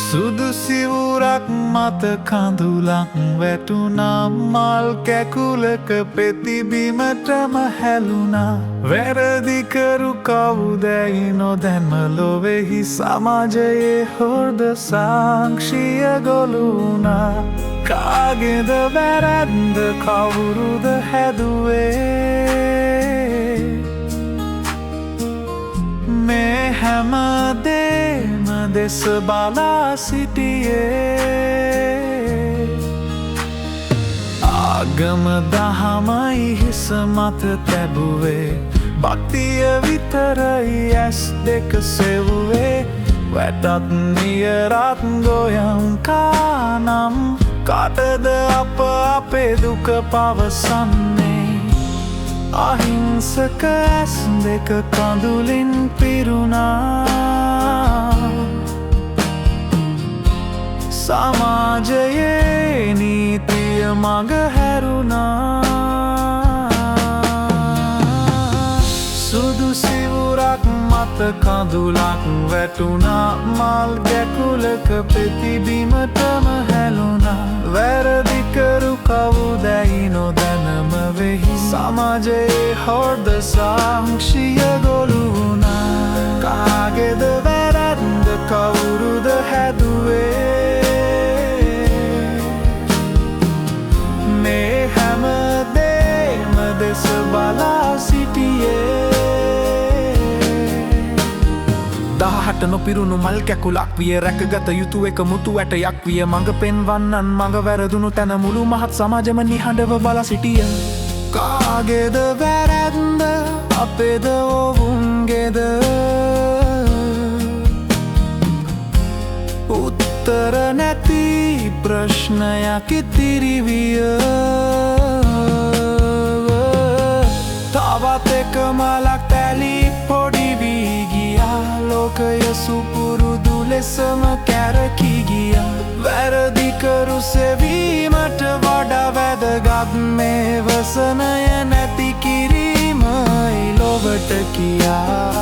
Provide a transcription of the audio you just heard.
සුදු සිවුරක් මත කඳුලක් වැටුණා මල් කැකුලක පෙතිබිමටම හැලුණා වැරදිකරු කවුදැයි නොදැන්ම ලොවෙහි සමාජයේ හොර්ද සාක්ෂිය ගොලුණා කාගෙද වැරැද්ද කවුරුද හැදුවේ මේ හැමදේම දෙස බලා සිටියේ ආගම දහමයි හිස මත තැබුවේ භක්තිය විතරයි ඇස් දෙක සෙව්වේ වැටත් නියරත් ගොයම් කානම් කාටද අප අපේ දුක පවසන්නේ අහිංසක ඇස් දෙක කඳුලින් පිරුණා සමාජයේ නීතිය මඟ හැරුණා සුදු සිවුරක් මත කඳුලක් වැටුණා මල් ගැකුලක පෙතිබිමටම හැලුණා වැරදිකරු කවුදැයි නොදැනම වෙහි සමාජයේ හොර්ද සාක්ෂිය ගොලුණා කාගෙද වැරැද්ද කවුරුද හැදුවේ මේ හැමදේම දෙස බලා සිටියේ 18 නොපිරුණු මල් කැකුලක් විය රැකගත යුතු එක මුතු ඇටයක් විය මඟ පෙන්වන්නන් මඟ වැරදුණු තැන මුළු මහත් සමාජම නිහඬව බලා සිටිය කාගේද වැරැද්ද අපේද ඔවුන්ගේද උත්තර නැති ප්‍රශ්නයක් ඉතිරි විය තවත් එක මලක් තැලි පොඩි වී ගියා ලෝකය සුපුරුදු ලෙසම කැරකී ගියා වැරදිකරු සෙවීමට වඩා වැදගත් මේ වසනය නැති කිරීමයි ලොවට කියා